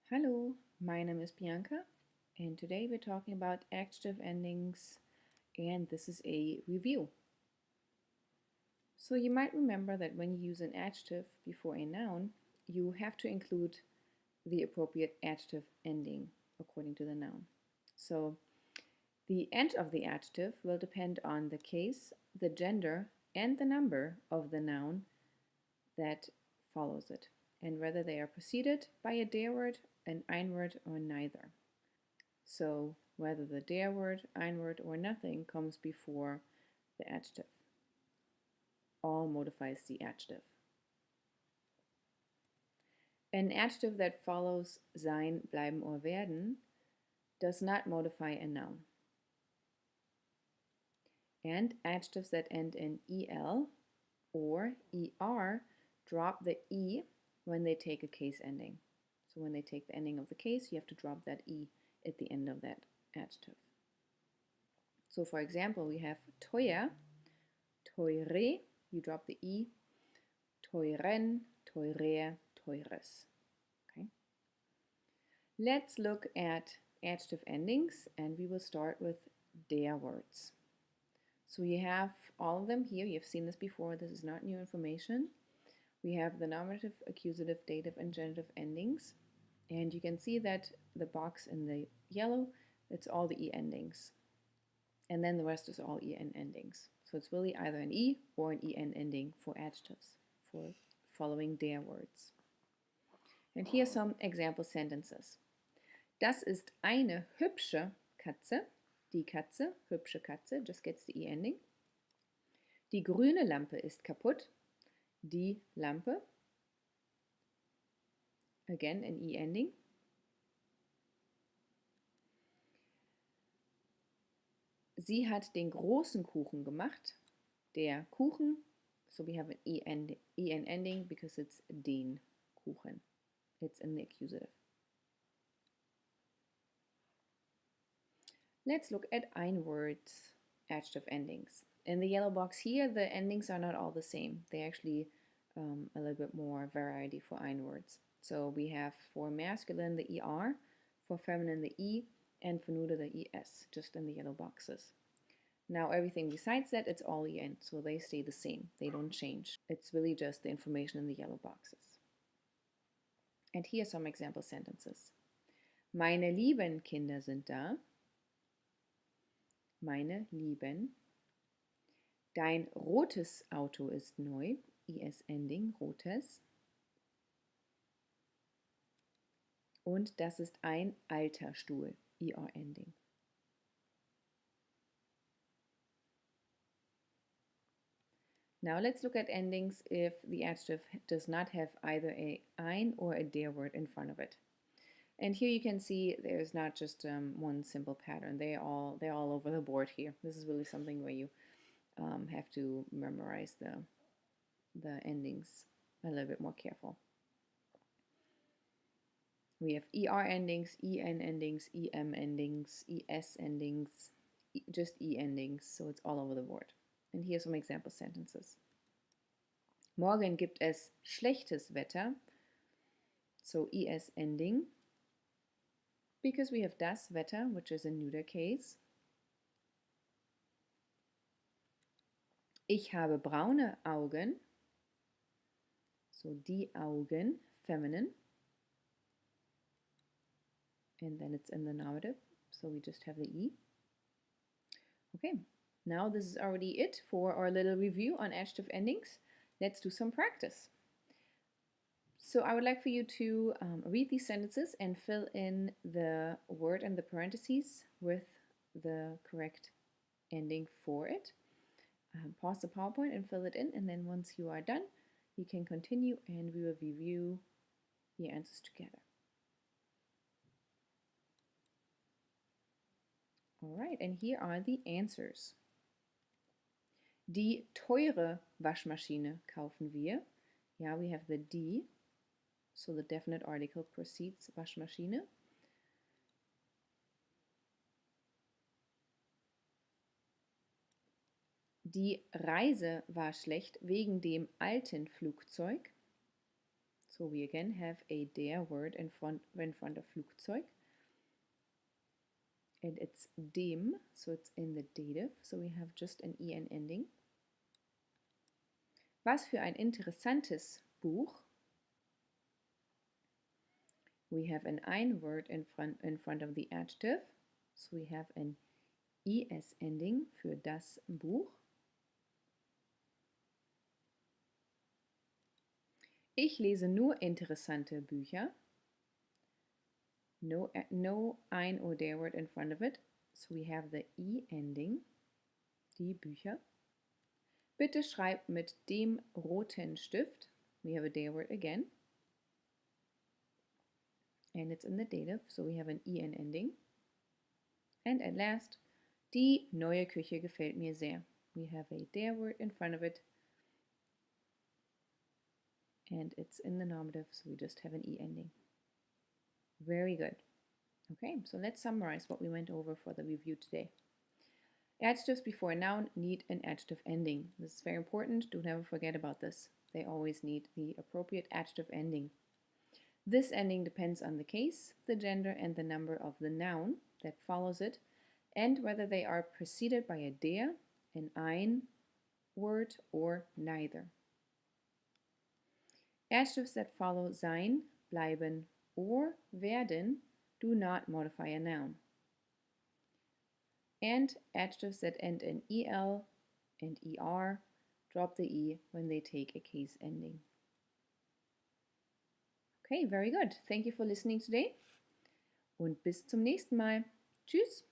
Hello, my name is Bianca, and today we're talking about adjective endings, and this is a review. So you might remember that when you use an adjective before a noun, you have to include the appropriate adjective ending according to the noun. So the end of the adjective will depend on the case, the gender, and the number of the noun that follows it, and whether they are preceded by a der word, an ein word, or neither. So whether the der word, ein word, or nothing comes before the adjective. All modifies the adjective. An adjective that follows sein, bleiben, or werden does not modify a noun. And adjectives that end in el or er drop the e when they take a case ending. So when they take the ending of the case, you have to drop that e at the end of that adjective. So for example, we have teuer, teure, you drop the e, teuren, teurer, teures. Okay. Let's look at adjective endings, and we will start with der words. So you have all of them here. You've seen this before. This is not new information. We have the nominative, accusative, dative, and genitive endings. And you can see that the box in the yellow, it's all the e endings. And then the rest is all en endings. So it's really either an e or an en ending for adjectives, for following der words. And here are some example sentences. Das ist eine hübsche Katze. Die Katze, hübsche Katze, just gets the e ending. Die grüne Lampe ist kaputt. Die Lampe, again an e ending. Sie hat den großen Kuchen gemacht. Der Kuchen, so we have an en ending because it's den Kuchen. It's in the accusative. Let's look at ein words adjective endings. In the yellow box here, the endings are not all the same. They actually a little bit more variety for ein words. So we have for masculine the er, for feminine the e, and for neuter the es, just in the yellow boxes. Now everything besides that, it's all en, so they stay the same. They don't change. It's really just the information in the yellow boxes. And here are some example sentences. Meine lieben Kinder sind da. Meine Lieben. Dein rotes Auto ist neu. Es ending, rotes. Und das ist ein alter Stuhl. Er ending. Now let's look at endings if the adjective does not have either a ein or a der word in front of it. And here you can see there's not just one simple pattern. They're all over the board here. This is really something where you have to memorize the endings a little bit more careful. We have er endings, en endings, em endings, es endings, just e endings, so it's all over the board. And here are some example sentences. Morgen gibt es schlechtes Wetter, so es ending, because we have das Wetter, which is a neuter case. Ich habe braune Augen, so die Augen, feminine. And then it's in the nominative, so we just have the e. Okay, now this is already it for our little review on adjective endings. Let's do some practice. So I would like for you to read these sentences and fill in the word and the parentheses with the correct ending for it. Pause the PowerPoint and fill it in, and then once you are done, you can continue and we will review the answers together. All right, and here are the answers. Die teure Waschmaschine kaufen wir. Yeah, we have the die, so the definite article precedes Waschmaschine. Die Reise war schlecht wegen dem alten Flugzeug. So we again have a der word in front of Flugzeug. And it's dem, so it's in the dative, so we have just an en ending. Was für ein interessantes Buch. We have an ein word in front of the adjective, so we have an es ending für das Buch. Ich lese nur interessante Bücher. No ein or der word in front of it, so we have the e ending, die Bücher. Bitte schreib mit dem roten Stift. We have a der word again. And it's in the dative, so we have an en ending. And at last, die neue Küche gefällt mir sehr. We have a der word in front of it. And it's in the nominative, so we just have an e ending. Very good. Okay, so let's summarize what we went over for the review today. Adjectives before a noun need an adjective ending. This is very important. Do never forget about this. They always need the appropriate adjective ending. This ending depends on the case, the gender, and the number of the noun that follows it, and whether they are preceded by a der, an ein word, or neither. Adjectives that follow sein, bleiben, or werden do not modify a noun. And adjectives that end in el and er drop the e when they take a case ending. Okay, very good. Thank you for listening today und bis zum nächsten Mal. Tschüss.